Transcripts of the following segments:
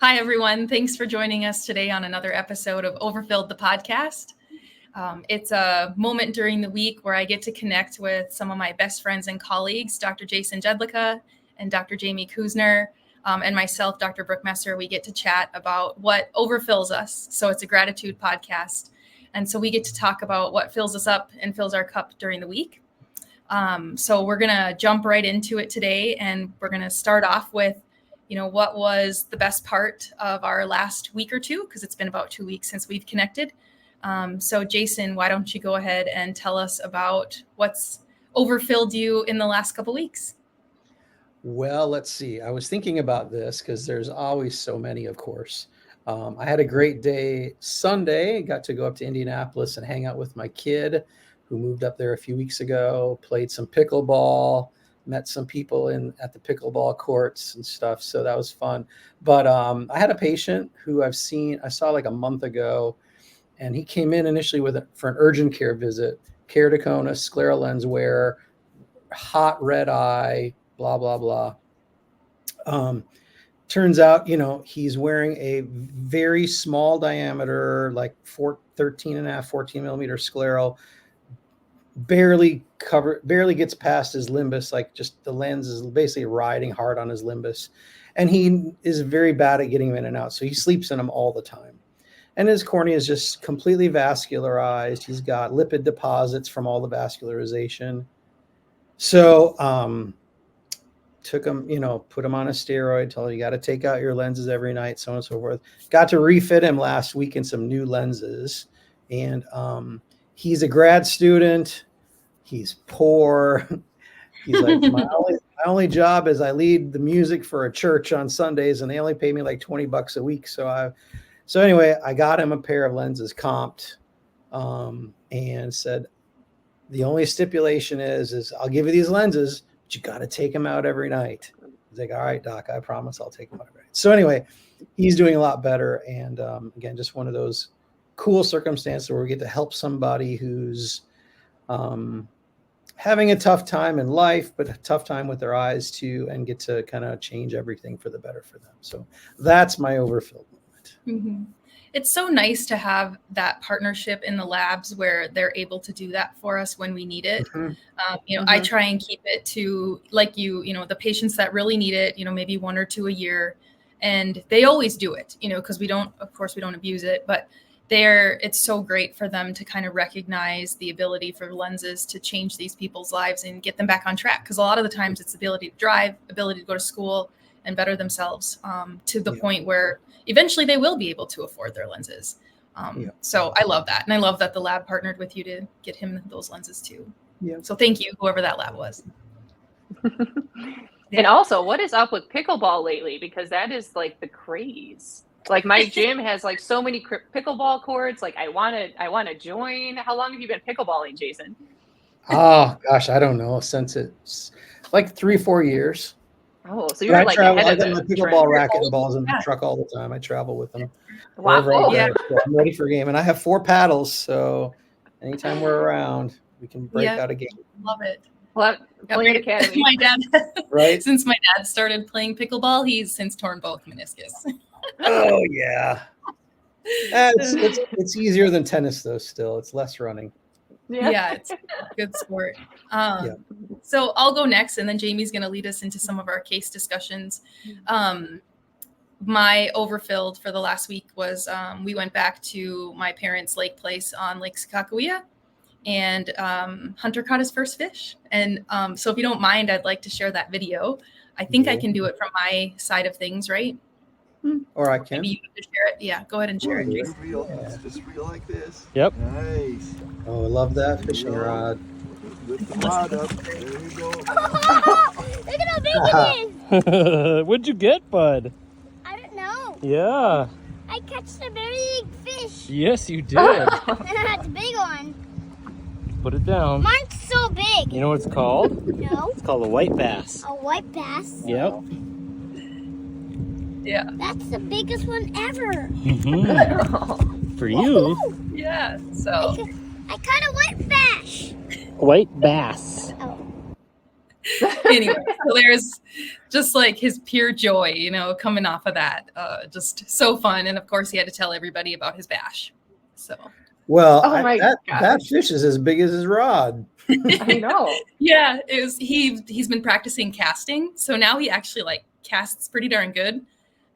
Hi, everyone. Thanks for joining us today on another episode of Overfilled, the podcast. It's a moment during the week where I get to connect with some of my best friends and colleagues, Dr. Jason Jedlicka and Dr. Jamie Kuzner, and myself, Dr. Brooke Messer. We get to chat about what overfills us. So it's a gratitude podcast. And so we get to talk about what fills us up and fills our cup during the week. So we're going to jump right into it today, and we're going to start off with what was the best part of our last week or two, because it's been about 2 weeks since we've connected. So Jason, why don't you go ahead and tell us about what's overfilled you in the last couple weeks? Well, let's see. I was thinking about this because there's always so many, of course. I had a great day Sunday. Got to go up to Indianapolis and hang out with my kid who moved up there a few weeks ago, played some pickleball, met some people at the pickleball courts and stuff. So that was fun. But I had a patient who I saw like a month ago, and he came in initially for an urgent care visit, keratoconus, scleral lens wear, hot red eye, blah, blah, blah. Turns out, he's wearing a very small diameter, like 13 and a half, 14 millimeter scleral, barely gets past his limbus, like just the lens is basically riding hard on his limbus. And he is very bad at getting him in and out. So he sleeps in them all the time. And his cornea is just completely vascularized. He's got lipid deposits from all the vascularization. So took him, put him on a steroid, told him you got to take out your lenses every night, so on and so forth. Got to refit him last week in some new lenses. And he's a grad student. He's poor. He's like, my only job is I lead the music for a church on Sundays, and they only pay me like $20 a week. So anyway, I got him a pair of lenses comped, and said, the only stipulation is I'll give you these lenses, but you got to take them out every night. He's like, all right, doc, I promise I'll take them out every night. So anyway, he's doing a lot better. And again, just one of those cool circumstances where we get to help somebody who's having a tough time in life, but a tough time with their eyes too, and get to kind of change everything for the better for them. So that's my overfilled moment. Mm-hmm. It's so nice to have that partnership in the labs where they're able to do that for us when we need it. Mm-hmm. I try and keep it to like the patients that really need it, maybe 1 or 2 a year, and they always do it, because we don't abuse it, but it's so great for them to kind of recognize the ability for lenses to change these people's lives and get them back on track. Because a lot of the times it's the ability to drive, ability to go to school and better themselves to the point where eventually they will be able to afford their lenses. So I love that. And I love that the lab partnered with you to get him those lenses too. Yeah. So thank you, whoever that lab was. And also, what is up with pickleball lately? Because that is like the craze. Like my gym has like so many pickleball courts. Like I want to join. How long have you been pickleballing, Jason? Oh gosh, I don't know. Since it's like 3-4 years. Oh, so you're like ahead of I got my pickleball racket and balls in the truck all the time. I travel with them. Wow. So I'm ready for a game, and I have 4 paddles. So anytime we're around, we can break out a game. Love it. Well, playing academy. My dad, right? Since my dad started playing pickleball, he's since torn both meniscus. Oh yeah. It's easier than tennis though. Still, it's less running. Yeah, it's a good sport. So I'll go next, and then Jamie's going to lead us into some of our case discussions. My overfilled for the last week was we went back to my parents' lake place on Lake Sakakawea, and Hunter caught his first fish. And so if you don't mind, I'd like to share that video. I think I can do it from my side of things, right? Or I can. Maybe you can share it. Yeah, go ahead and share it, Jason. It's just reel like this. Yep. Nice. Oh, I love that fishing rod. Lift the rod up. There we go. Look at how big it is. What'd you get, bud? I don't know. Yeah. I caught a very big fish. Yes, you did. That's a big one. Put it down. Mine's so big. You know what it's called? No. It's called a white bass. A white bass? Yep. Yeah. That's the biggest one ever. Mm-hmm. For you. Yeah. So I caught a white bass. White bass. Oh. Anyway, so there's just like his pure joy, you know, coming off of that. Just so fun. And of course, he had to tell everybody about his bash. So, Well, Oh my that gosh. fish is as big as his rod. I know. yeah, it was. He's been practicing casting, so now he actually like casts pretty darn good.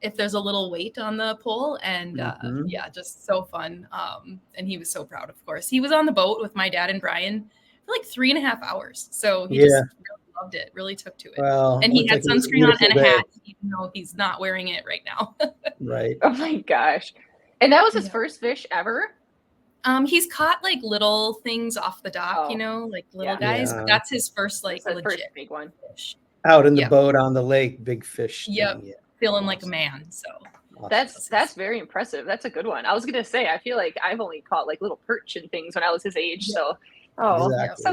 If there's a little weight on the pole, and Mhm. yeah, just so fun. And he was so proud. Of course, he was on the boat with my dad and Brian for like 3.5 hours. So he Yeah. just really loved it. Really took to it. Well, And he looks had like it was a sunscreen on and a beautiful day. hat, even though he's not wearing it right now. Right. Oh my gosh. And that was his Yeah. first fish ever? He's caught like little things off the dock, Oh, you know, like little yeah. guys. Yeah. But that's his first like It's the first legit big one. fish. Out in the Yep. boat on the lake, big fish Yep. thing. Yeah. Feeling like a Awesome. man. So Awesome. That's very impressive. That's a good one. I was gonna say, I feel like I've only caught like little perch and things when I was his age. Yeah. So, oh, Exactly. so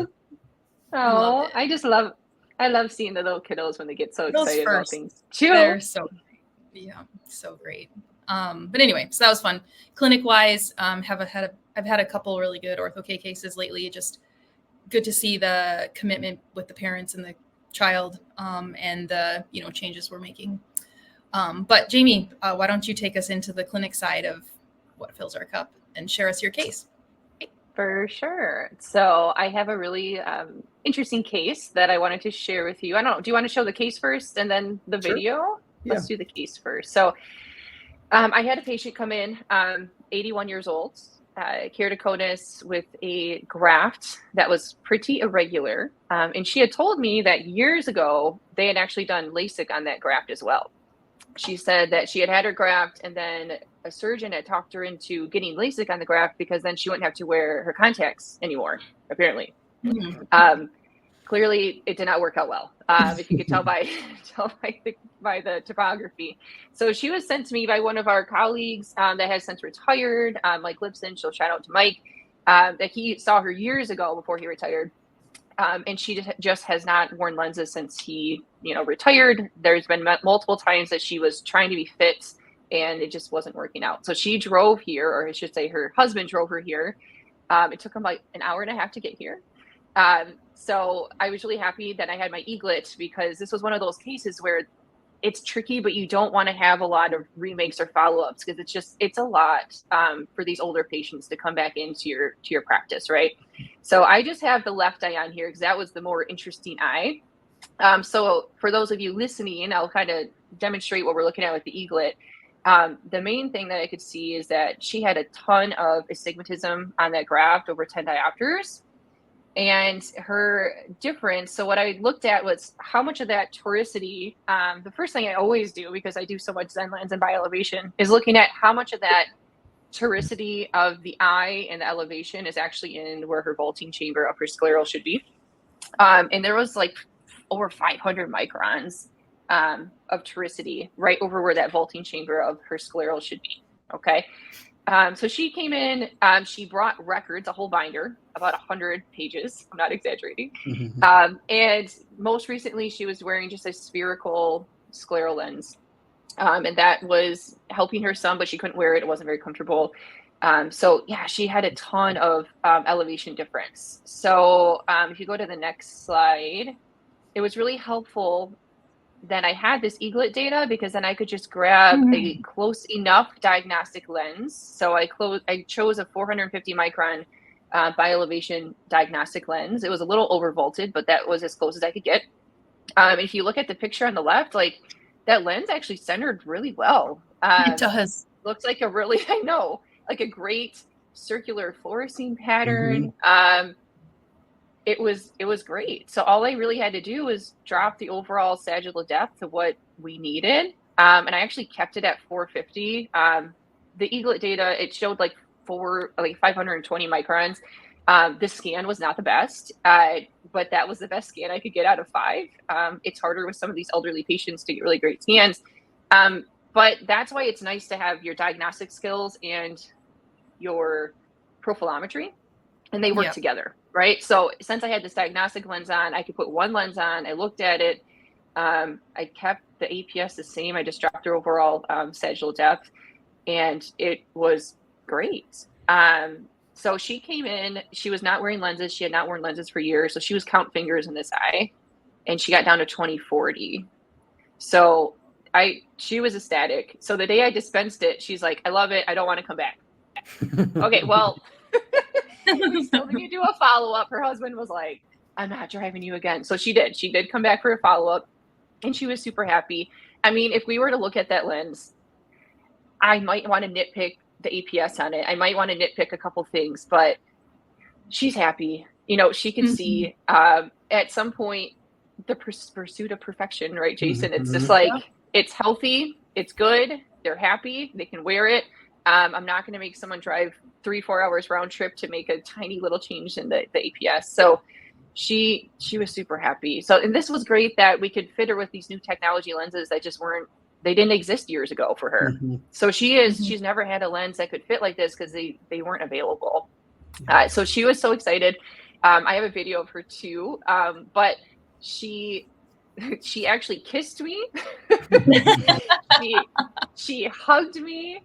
loved it. I love seeing the little kiddos when they get so Those excited about first, things too. they're so so great. But anyway, so that was fun. Clinic wise, I've had a couple really good ortho-K cases lately. Just good to see the commitment with the parents and the child, and the changes we're making. But Jamie, why don't you take us into the clinic side of what fills our cup and share us your case? For sure. So I have a really interesting case that I wanted to share with you. I don't know. Do you want to show the case first and then the Sure. video? Yeah. Let's do the case first. So I had a patient come in, 81 years old, keratoconus with a graft that was pretty irregular. And she had told me that years ago, they had actually done LASIK on that graft as well. She said that she had her graft and then a surgeon had talked her into getting LASIK on the graft because then she wouldn't have to wear her contacts anymore, apparently. Clearly, it did not work out well. If you could tell by the topography. So she was sent to me by one of our colleagues that has since retired, Mike Lipson. So shout out to Mike, that he saw her years ago before he retired. And she just has not worn lenses since he, retired. There's been multiple times that she was trying to be fit and it just wasn't working out. So she drove here, or I should say her husband drove her here. It took him like an hour and a half to get here. So I was really happy that I had my eaglet because this was one of those cases where it's tricky, but you don't want to have a lot of remakes or follow-ups because it's a lot for these older patients to come back into your practice, right? So I just have the left eye on here because that was the more interesting eye. So for those of you listening, I'll kind of demonstrate what we're looking at with the eaglet. The main thing that I could see is that she had a ton of astigmatism on that graft, over 10 diopters. And her difference, so what I looked at was how much of that toricity, the first thing I always do, because I do so much Zen lens and bioelevation, is looking at how much of that toricity of the eye and the elevation is actually in where her vaulting chamber of her scleral should be. And there was like over 500 microns of toricity right over where that vaulting chamber of her scleral should be, okay? So she came in, she brought records, a whole binder, about 100 pages. I'm not exaggerating. And most recently, she was wearing just a spherical scleral lens. And that was helping her some, but she couldn't wear it. It wasn't very comfortable. So yeah, she had a ton of elevation difference. So if you go to the next slide, it was really helpful that I had this eaglet data because then I could just grab a close enough diagnostic lens. So I chose a 450 micron bioelevation diagnostic lens. It was a little overvolted, but that was as close as I could get. If you look at the picture on the left, like that lens actually centered really well. It does. Looks like a really, I know, like a great circular fluorescein pattern. It was great. So all I really had to do was drop the overall sagittal depth to what we needed. And I actually kept it at 450. The eaglet data, it showed like 520 microns. The scan was not the best, but that was the best scan I could get out of 5. It's harder with some of these elderly patients to get really great scans. But that's why it's nice to have your diagnostic skills and your profilometry, and they work together, right? So since I had this diagnostic lens on, I could put one lens on. I looked at it. I kept the APS the same. I just dropped her overall sagittal depth, and it was great. So she came in. She was not wearing lenses. She had not worn lenses for years. So she was count fingers in this eye. and she got down to 20/40. So she was ecstatic. So the day I dispensed it, she's like, I love it. I don't want to come back. Okay, well, we still need to do a follow-up. Her husband was like, I'm not driving you again. So she did. She did come back for a follow-up, and she was super happy. I mean, if we were to look at that lens, I might want to nitpick the APS on it. I might want to nitpick a couple things, but she's happy. You know, she could see at some point the pursuit of perfection, right, Jason? It's just like, it's healthy, it's good, they're happy, they can wear it. I'm not going to make someone drive 3-4 hours round trip to make a tiny little change in the APS. So she was super happy. So, and this was great that we could fit her with these new technology lenses that just they didn't exist years ago for her. So she's never had a lens that could fit like this because they weren't available. So she was so excited. I have a video of her too, but she actually kissed me. she hugged me,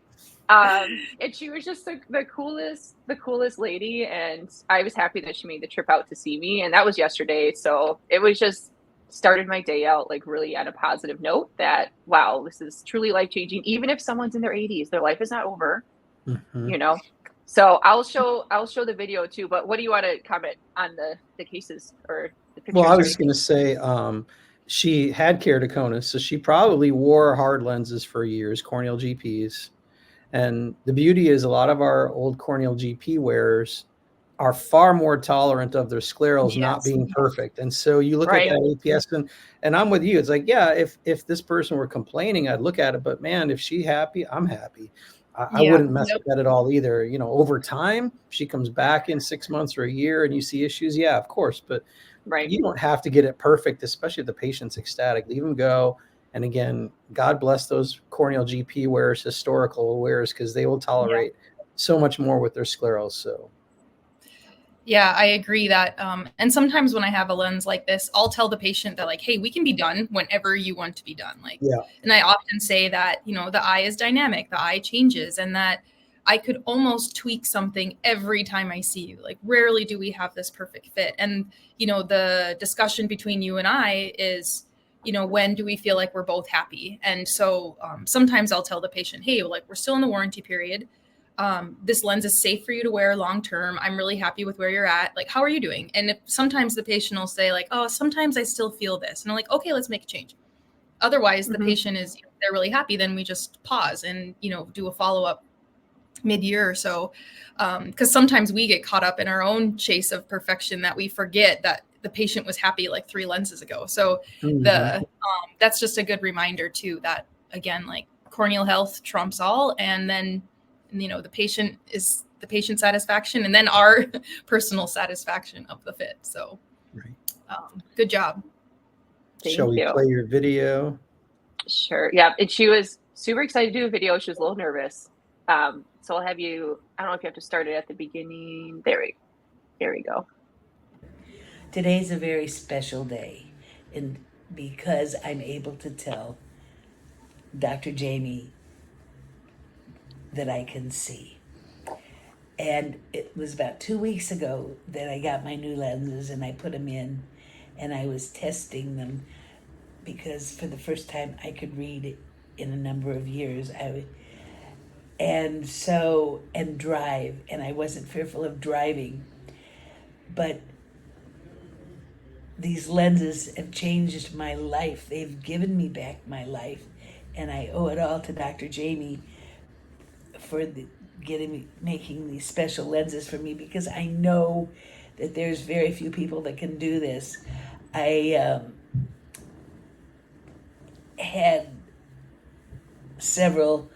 and she was just the coolest lady. And I was happy that she made the trip out to see me, and that was yesterday. So it was just started my day out like really on a positive note that, wow, this is truly life-changing. Even if someone's in their 80s, their life is not over, you know. So I'll show the video too, but what do you want to comment on the cases or the pictures? Well, I was going to say she had keratoconus, so she probably wore hard lenses for years, corneal GPs. And the beauty is a lot of our old corneal GP wearers are far more tolerant of their sclerals not being perfect. And so you look at that APS, and I'm with you. It's like, yeah, if this person were complaining, I'd look at it. But man, if she's happy, I'm happy. I wouldn't mess with that at all either. You know, over time, she comes back in 6 months or a year and you see issues. Yeah, of course. But you don't have to get it perfect, especially if the patient's ecstatic. Leave them go. And again, God bless those corneal GP wearers, historical wearers, because they will tolerate so much more with their sclerals. So. Yeah, I agree that. And sometimes when I have a lens like this, I'll tell the patient that like, hey, we can be done whenever you want to be done. Like, and I often say that, you know, the eye is dynamic, the eye changes, and that I could almost tweak something every time I see you. Like, rarely do we have this perfect fit. And, you know, the discussion between you and I is, you know, when do we feel like we're both happy? And so sometimes I'll tell the patient, hey, like, we're still in the warranty period. This lens is safe for you to wear long term. I'm really happy with where you're at. Like, how are you doing? And if sometimes the patient will say like, oh, sometimes I still feel this. And I'm like, okay, let's make a change. Otherwise, the patient is, you know, they're really happy. Then we just pause and, you know, do a follow-up mid-year or so. Because sometimes we get caught up in our own chase of perfection that we forget that the patient was happy like 3 lenses ago. So that's just a good reminder too, that again, like corneal health trumps all. And then, you know, the patient satisfaction and then our personal satisfaction of the fit. So good job. Shall we play your video? Sure. Yeah. And she was super excited to do a video. She was a little nervous. So I'll have you, I don't know if you have to start it at the beginning. There we go. Today's a very special day, and because I'm able to tell Dr. Jamie that I can see. And it was about 2 weeks ago that I got my new lenses and I put them in, and I was testing them because for the first time I could read in a number of years. And drive, and I wasn't fearful of driving. But these lenses have changed my life. They've given me back my life, and I owe it all to Dr. Jamie for making these special lenses for me, because I know that there's very few people that can do this. I had several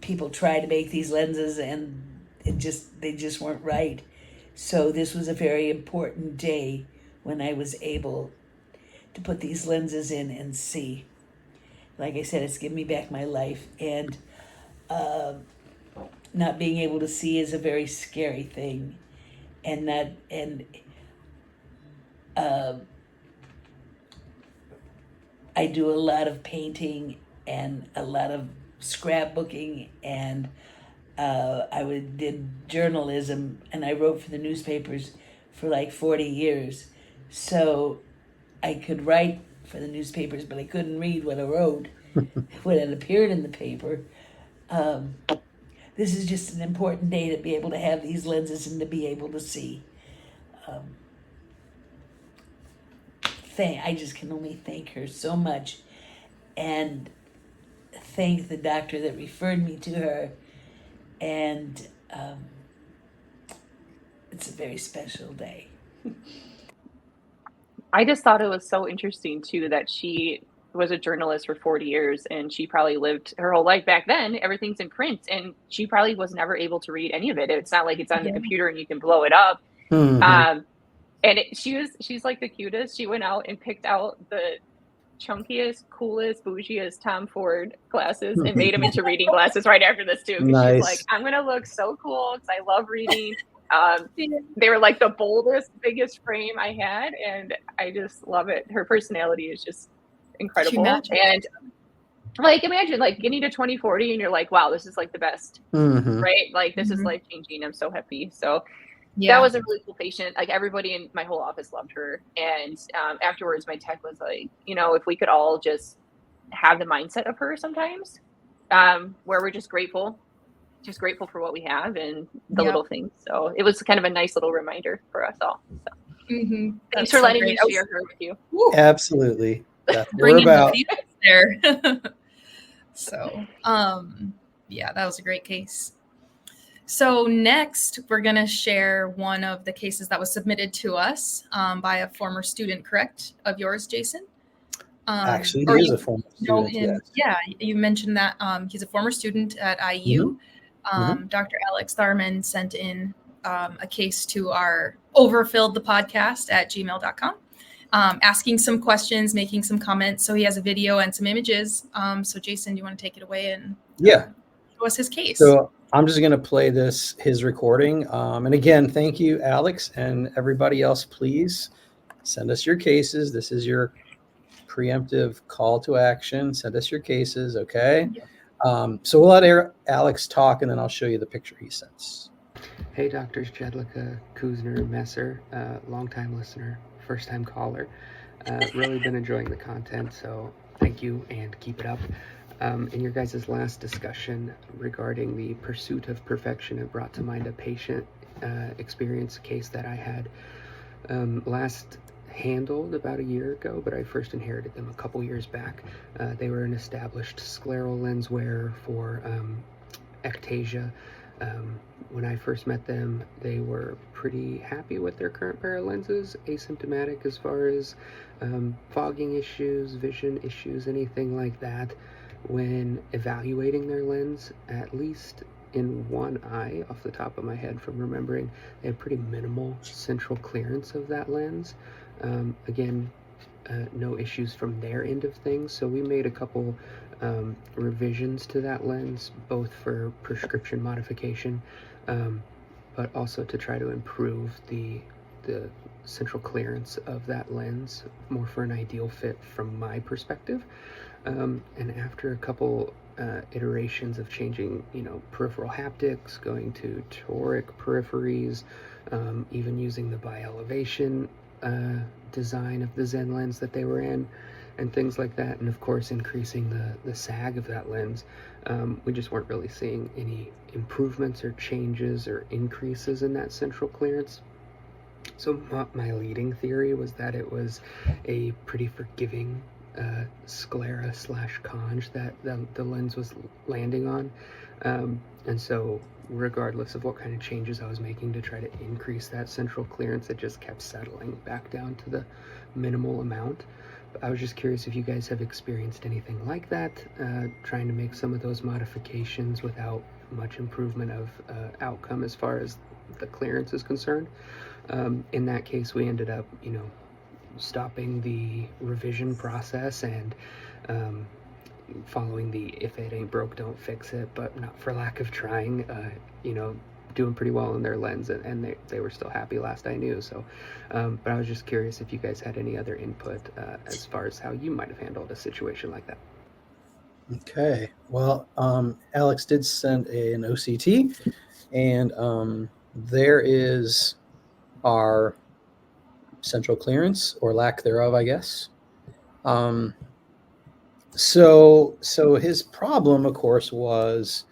people try to make these lenses, and they just weren't right. So this was a very important day when I was able to put these lenses in and see. Like I said, it's given me back my life, and not being able to see is a very scary thing. I do a lot of painting and a lot of scrapbooking, and did journalism, and I wrote for the newspapers for like 40 years. So I could write for the newspapers, but I couldn't read what I wrote when it appeared in the paper. This is just an important day to be able to have these lenses and to be able to see. I just can only thank her so much, and thank the doctor that referred me to her. And it's a very special day. I just thought it was so interesting too that she was a journalist for 40 years and she probably lived her whole life back then. Everything's in print and she probably was never able to read any of it. It's not like it's on the computer and you can blow it up. Mhm. And she's like the cutest. She went out and picked out the chunkiest, coolest, bougiest Tom Ford glasses and made them into reading glasses right after this too. Because she's like, Nice. I'm gonna look so cool because I love reading. They were like the boldest, biggest frame I had, and I just love it. Her personality is just incredible. And like, imagine like getting to 2040 and you're like, wow, this is like the best, Mhm. right? Like this is life changing. I'm so happy. So Yeah. that was a really cool patient. Like everybody in my whole office loved her. And afterwards, my tech was like, you know, if we could all just have the mindset of her sometimes, where we're just grateful for what we have and the little things. So it was kind of a nice little reminder for us all. So thanks for letting me share her with you. Absolutely. That's what we're Bringing the about. feelings there. So, yeah, that was a great case. So next, we're going to share one of the cases that was submitted to us by a former student, correct, of yours, Jason? Actually, he is a former know student. him. Yes. Yeah, you mentioned that he's a former student at IU. Dr. Alex Tharman sent in a case to our Overfilled the podcast at gmail.com, asking some questions, making some comments. So he has a video and some images. So Jason, do you want to take it away and show us his case? So I'm just going to play his recording. And again, thank you, Alex, and everybody else. Please send us your cases. This is your preemptive call to action. Send us your cases, okay? So we'll let Alex talk, and then I'll show you the picture he sends. Hey, Doctors Jedlicka, Kuzner, Messer, longtime listener, first-time caller. Really been enjoying the content, so thank you and keep it up. In your guys' last discussion regarding the pursuit of perfection, it brought to mind a patient experience case that I had last handled about a year ago, but I first inherited them a couple years back. They were an established scleral lens wearer for ectasia. When I first met them, they were pretty happy with their current pair of lenses, asymptomatic as far as fogging issues, vision issues, anything like that. When evaluating their lens, at least in one eye, off the top of my head from remembering, they had pretty minimal central clearance of that lens. Again, no issues from their end of things, so we made a couple revisions to that lens, both for prescription modification, but also to try to improve the central clearance of that lens, more for an ideal fit from my perspective. And after a couple iterations of changing, peripheral haptics, going to toric peripheries, even using the bi-elevation design of the Zen lens that they were in, and things like that, and of course increasing the sag of that lens, we just weren't really seeing any improvements or changes or increases in that central clearance. So my leading theory was that it was a pretty forgiving sclera / conge that the lens was landing on, and so regardless of what kind of changes I was making to try to increase that central clearance, it just kept settling back down to the minimal amount. But I was just curious if you guys have experienced anything like that, trying to make some of those modifications without much improvement of outcome as far as the clearance is concerned. In that case, we ended up, stopping the revision process and following the if it ain't broke, don't fix it, but not for lack of trying, doing pretty well in their lens, and they were still happy last I knew. So, but I was just curious if you guys had any other input as far as how you might have handled a situation like that. Okay. Well, Alex did send an OCT, and there is our central clearance or lack thereof, I guess. So his problem, of course, was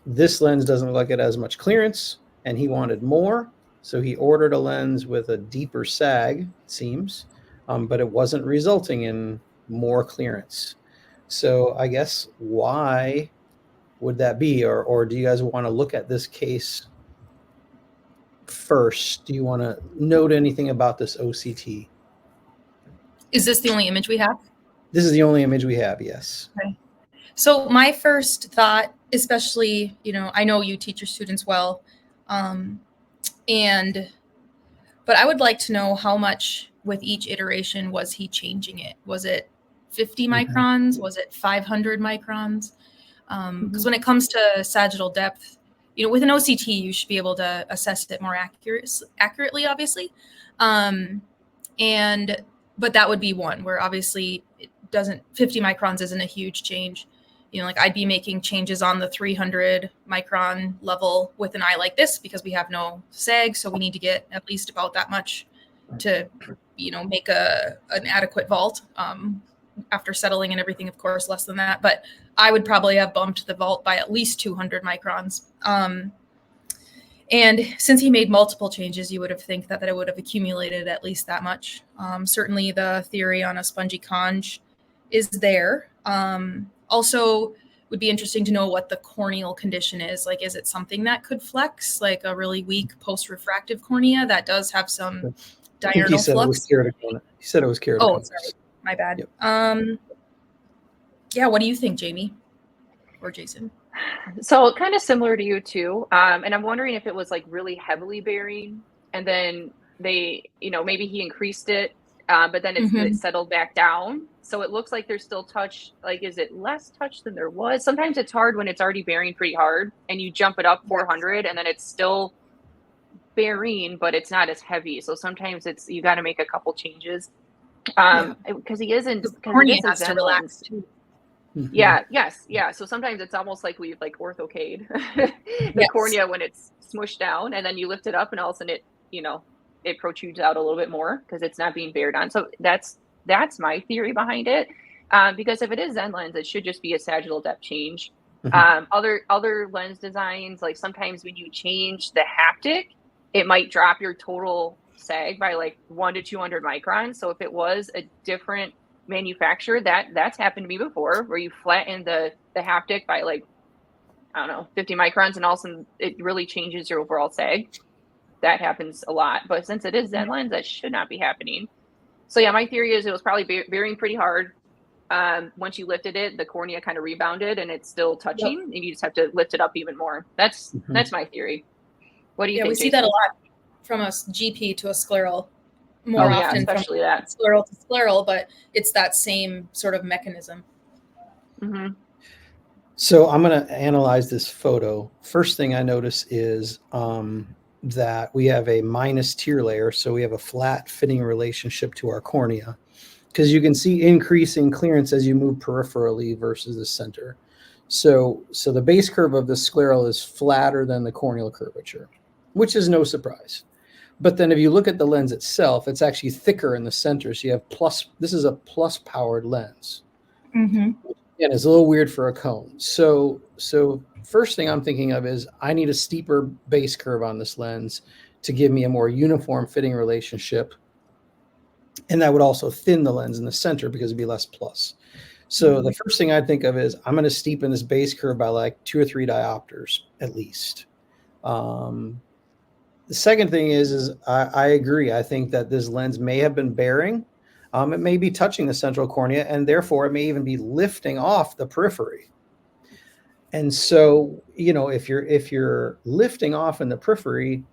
this lens doesn't look like it has much clearance, and he wanted more. So he ordered a lens with a deeper sag, it seems, but it wasn't resulting in more clearance. So I guess why would that be? Or do you guys want to look at this case first? Do you want to note anything about this OCT? Is this the only image we have? This is the only image we have, yes. Okay. So my first thought, especially, I know you teach your students well, but I would like to know how much with each iteration was he changing it? Was it 50 microns? Was it 500 microns? Because when it comes to sagittal depth, with an OCT, you should be able to assess it more accurately, obviously. But that would be one where obviously 50 microns isn't a huge change. Like I'd be making changes on the 300 micron level with an eye like this because we have no sag. So we need to get at least about that much to, make an adequate vault. After settling and everything, of course, less than that. But I would probably have bumped the vault by at least 200 microns. And since he made multiple changes, you would have think that it would have accumulated at least that much. Certainly the theory on a spongy conj is there. Also would be interesting to know what the corneal condition is. Like, is it something that could flex, like a really weak post-refractive cornea that does have some diurnal flux? He said it was keratoconus. Oh, sorry. My bad. Yep. Yeah, what do you think, Jamie or Jason? So kind of similar to you too. And I'm wondering if it was like really heavily bearing and then they, maybe he increased it, but then it settled back down. So it looks like there's still touch. Like, is it less touch than there was? Sometimes it's hard when it's already bearing pretty hard and you jump it up 400 and then it's still bearing, but it's not as heavy. So sometimes you got to make a couple changes. Because he isn't, because he has to relax too. Yeah. So sometimes it's almost like we've orthocade the cornea when it's smushed down, and then you lift it up, and all of a sudden it protrudes out a little bit more because it's not being bared on. So that's my theory behind it. Because if it is Zen lens, it should just be a sagittal depth change. Other lens designs, like sometimes when you change the haptic, it might drop your total sag by like 1 to 200 microns. So if it was a different manufacturer, that's happened to me before, where you flatten the haptic by 50 microns, and all of a sudden it really changes your overall sag. That happens a lot, but since it is Zen lens, that should not be happening. So yeah, my theory is it was probably bearing pretty hard. Once you lifted it, the cornea kind of rebounded and it's still touching, and you just have to lift it up even more. That's my theory. What do you think? We see that a lot from a GP to a scleral more often, especially from that scleral to scleral, but it's that same sort of mechanism. So I'm going to analyze this photo. First thing I notice is that we have a minus tear layer. So we have a flat fitting relationship to our cornea, because you can see increasing clearance as you move peripherally versus the center. So the base curve of the scleral is flatter than the corneal curvature, which is no surprise. But then if you look at the lens itself, it's actually thicker in the center. So you have this is a plus powered lens. And it's a little weird for a cone. So first thing I'm thinking of is I need a steeper base curve on this lens to give me a more uniform fitting relationship. And that would also thin the lens in the center because it'd be less plus. So the first thing I think of is I'm going to steepen this base curve by like 2 or 3 diopters at least. The second thing is I agree. I think that this lens may have been bearing. It may be touching the central cornea, and therefore it may even be lifting off the periphery. And so, if you're lifting off in the periphery,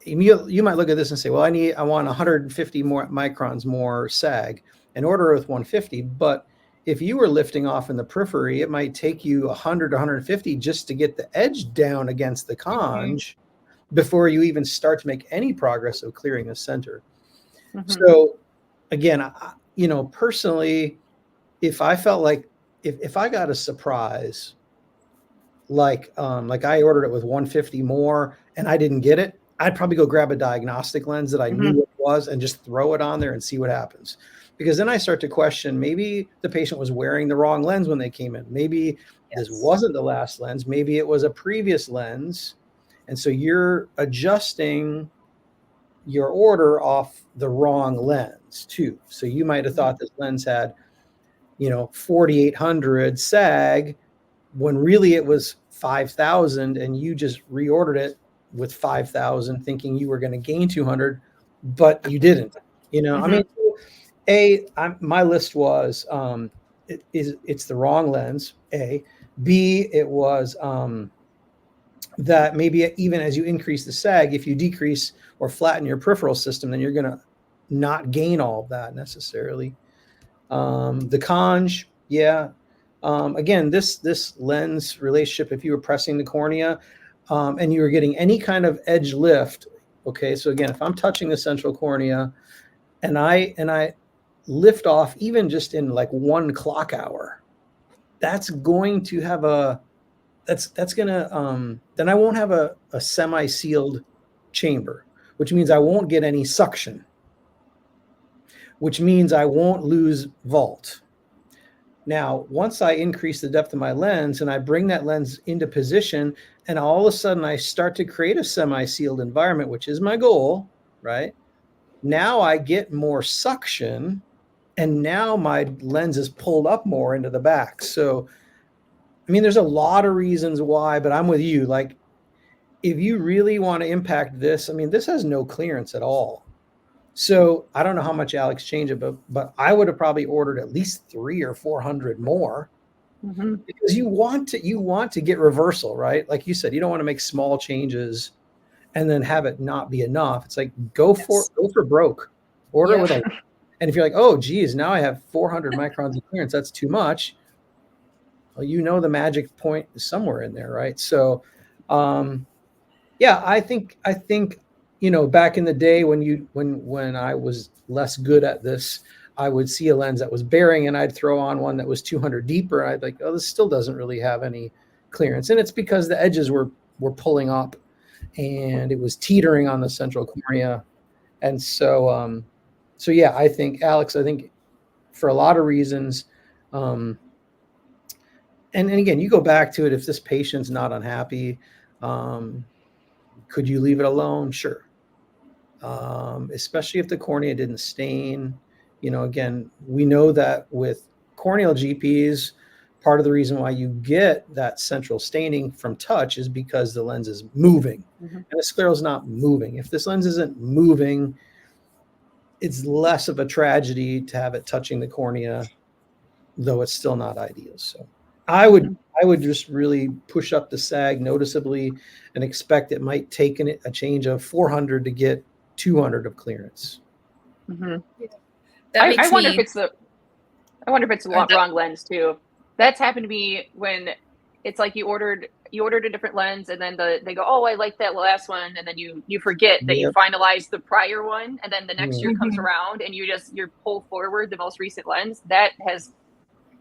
you might look at this and say, well, I want 150 more microns more sag in order with 150. But if you were lifting off in the periphery, it might take you 100 to 150 just to get the edge down against the conj before you even start to make any progress of clearing the center. So again, personally, if I felt like if I got a surprise, like I ordered it with 150 more and I didn't get it, I'd probably go grab a diagnostic lens that I knew what it was and just throw it on there and see what happens. Because then I start to question, maybe the patient was wearing the wrong lens when they came in. Maybe this wasn't the last lens. Maybe it was a previous lens. And so you're adjusting your order off the wrong lens too. So you might have thought this lens had, 4,800 sag when really it was 5,000, and you just reordered it with 5,000 thinking you were going to gain 200, but you didn't. I mean, my list was it's the wrong lens. A, B, it was that maybe even as you increase the sag, if you decrease or flatten your peripheral system, then you're going to not gain all of that necessarily. The conj, yeah. Again, this lens relationship, if you were pressing the cornea and you were getting any kind of edge lift, okay, so again, if I'm touching the central cornea and I lift off even just in like 1 clock hour, that's going to have that's gonna then I won't have a semi-sealed chamber, which means I won't get any suction, which means I won't lose vault. Now, once I increase the depth of my lens and I bring that lens into position, and all of a sudden I start to create a semi-sealed environment, which is my goal, right? Now I get more suction, and now my lens is pulled up more into the back. So, I mean, there's a lot of reasons why, but I'm with you. Like, if you really want to impact this, I mean, this has no clearance at all. So I don't know how much Alex changed it, but I would have probably ordered at least 300 or 400 more because you want to get reversal, right? Like you said, you don't want to make small changes and then have it not be enough. It's like go for broke, order with a, and if you're like, oh geez, now I have 400 microns of clearance, that's too much. Well, the magic point is somewhere in there, right? So, yeah, I think back in the day when I was less good at this, I would see a lens that was bearing and I'd throw on one that was 200 deeper. And I'd be like, oh, this still doesn't really have any clearance. And it's because the edges were pulling up and it was teetering on the central cornea. And so, yeah, I think, Alex, for a lot of reasons, and again, you go back to it, if this patient's not unhappy, could you leave it alone? Sure. Especially if the cornea didn't stain. Again, we know that with corneal GPs, part of the reason why you get that central staining from touch is because the lens is moving and the scleral is not moving. If this lens isn't moving, it's less of a tragedy to have it touching the cornea, though it's still not ideal. So I would just really push up the sag noticeably and expect it might take a change of 400 to get 200 of clearance. I wonder if it's the wrong lens too. That's happened to me when it's like you ordered a different lens and then they go, oh, I like that last one, and then you forget that you finalized the prior one, and then the next year comes around and you're pull forward the most recent lens.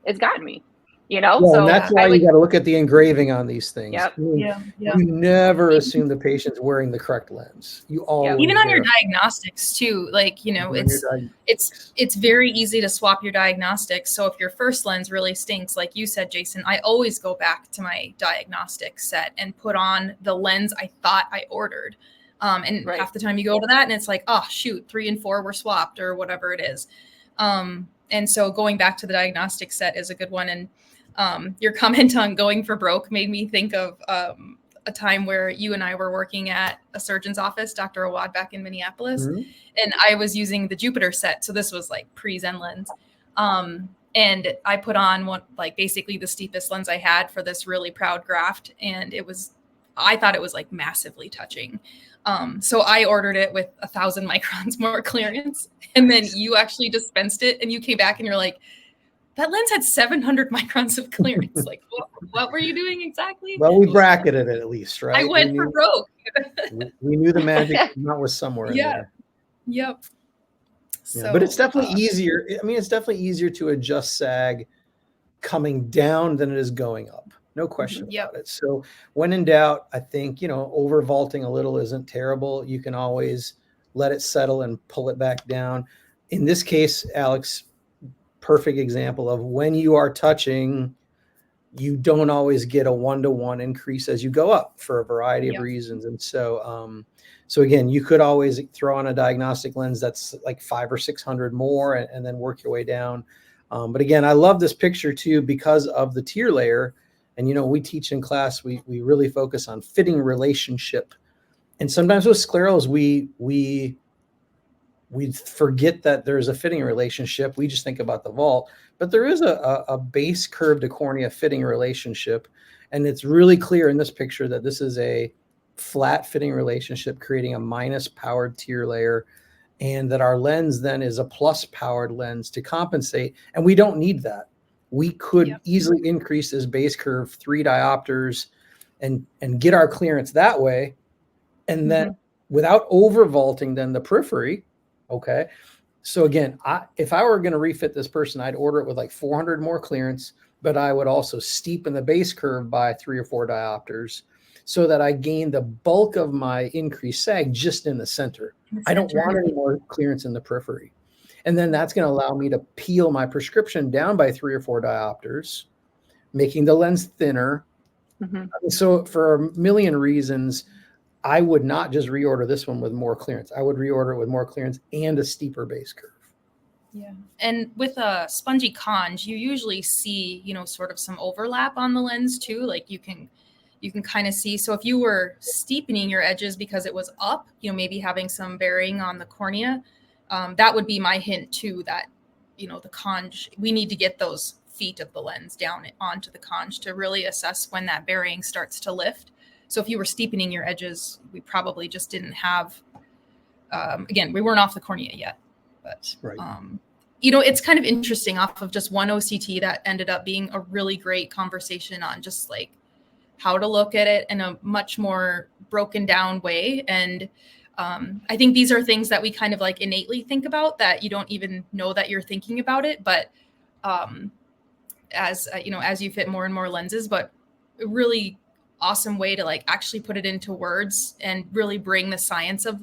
It's gotten me. So and that's why you got to look at the engraving on these things. Yep. You never assume the patient's wearing the correct lens. You always even on your diagnostics too. Like it's very easy to swap your diagnostics. So if your first lens really stinks, like you said, Jason, I always go back to my diagnostic set and put on the lens I thought I ordered. And half the time you go to that and it's like, oh shoot, 3 and 4 were swapped or whatever it is. And so going back to the diagnostic set is a good one. And your comment on going for broke made me think of a time where you and I were working at a surgeon's office, Dr. Awad, back in Minneapolis, and I was using the Jupiter set. So this was like pre-Zen lens. And I put on basically the steepest lens I had for this really proud graft. And I thought it was like massively touching. So I ordered it with 1,000 microns more clearance. And then you actually dispensed it and you came back and you're like, that lens had 700 microns of clearance. Like, what were you doing exactly? Well, we bracketed it at least, right? I went for broke. We knew the magic was somewhere in there. Yep. So, but it's definitely easier. I mean, it's definitely easier to adjust sag coming down than it is going up. No question Yep. about it. So when in doubt, I think, over vaulting a little isn't terrible. You can always let it settle and pull it back down. In this case, Alex, perfect example of when you are touching, you don't always get a 1-to-1 increase as you go up for a variety of Yep. reasons. And so again, you could always throw on a diagnostic lens that's like 500 or 600 more and then work your way down. But again, I love this picture too because of the tear layer. And we teach in class, we really focus on fitting relationship. And sometimes with sclerals, we forget that there's a fitting relationship. We just think about the vault, but there is a base curve to cornea fitting relationship. And it's really clear in this picture that this is a flat fitting relationship, creating a minus powered tear layer, and that our lens then is a plus powered lens to compensate. And we don't need that. We could easily increase this base curve 3 diopters and get our clearance that way. And then without over vaulting then the periphery. Okay. So again, if I were going to refit this person, I'd order it with like 400 more clearance, but I would also steepen the base curve by 3 or 4 diopters so that I gain the bulk of my increased sag just in the center. I don't want any more clearance in the periphery. And then that's going to allow me to peel my prescription down by 3 or 4 diopters, making the lens thinner. So for a million reasons, I would not just reorder this one with more clearance. I would reorder it with more clearance and a steeper base curve. Yeah. And with a spongy conj, you usually see, sort of some overlap on the lens too. Like you can kind of see. So if you were steepening your edges because it was up, maybe having some bearing on the cornea, that would be my hint too, that, the conj, we need to get those feet of the lens down onto the conj to really assess when that bearing starts to lift. So if you were steepening your edges, we probably just didn't have, again, we weren't off the cornea yet, but, it's kind of interesting off of just one OCT that ended up being a really great conversation on just like how to look at it in a much more broken down way. And I think these are things that we kind of like innately think about that you don't even know that you're thinking about it. But as you fit more and more lenses, but really awesome way to like actually put it into words and really bring the science of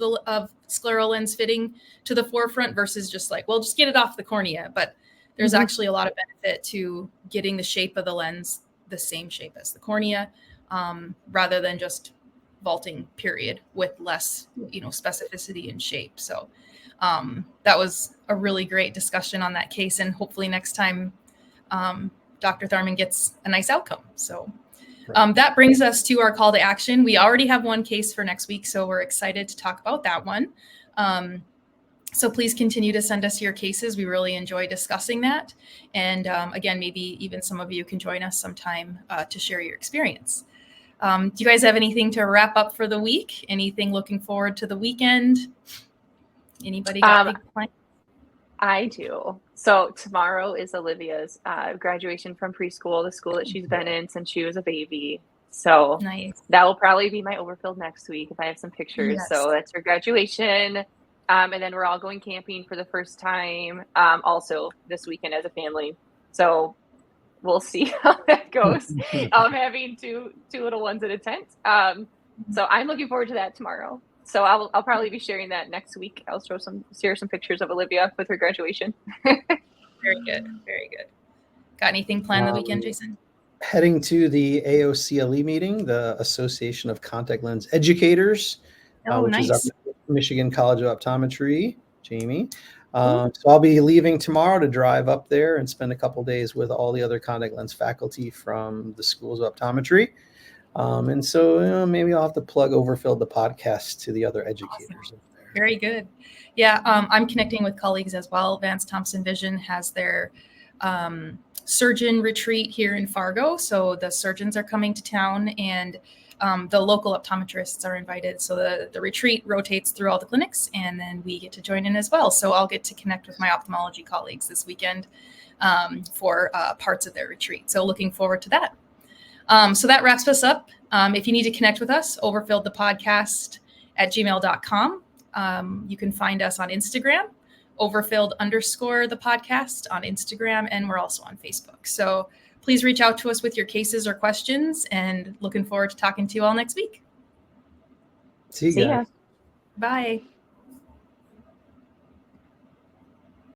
scleral lens fitting to the forefront versus just like, well, just get it off the cornea. But there's actually a lot of benefit to getting the shape of the lens the same shape as the cornea, rather than just vaulting period with less, specificity and shape. So that was a really great discussion on that case. And hopefully next time Dr. Tharman gets a nice outcome. So that brings us to our call to action. We already have one case for next week, so we're excited to talk about that one. So please continue to send us your cases. We really enjoy discussing that. And again, maybe even some of you can join us sometime to share your experience. Do you guys have anything to wrap up for the week? Anything looking forward to the weekend? Anybody got big plans? I do. So tomorrow is Olivia's graduation from preschool, the school that she's been in since she was a baby. So nice. That will probably be my Overfilled next week if I have some pictures. Yes. So that's her graduation. And then we're all going camping for the first time also this weekend as a family. So we'll see how that goes. Having two little ones in a tent. So I'm looking forward to that tomorrow. So I'll probably be sharing that next week. I'll share some pictures of Olivia with her graduation. Very good. Very good. Got anything planned the weekend, Jason? Heading to the AOCLE meeting, the Association of Contact Lens Educators, which is up at Michigan College of Optometry, Jamie. So I'll be leaving tomorrow to drive up there and spend a couple days with all the other contact lens faculty from the schools of optometry. And so maybe I'll have to plug Overfilled the podcast to the other educators. Awesome. Very good. Yeah, I'm connecting with colleagues as well. Vance Thompson Vision has their surgeon retreat here in Fargo. So the surgeons are coming to town and the local optometrists are invited. So the retreat rotates through all the clinics and then we get to join in as well. So I'll get to connect with my ophthalmology colleagues this weekend for parts of their retreat. So looking forward to that. So that wraps us up. If you need to connect with us, Overfilled the podcast at gmail.com. You can find us on Instagram, Overfilled _ the podcast on Instagram, and we're also on Facebook. So Please reach out to us with your cases or questions, and looking forward to talking to you all next week. See you See guys. ya. Bye.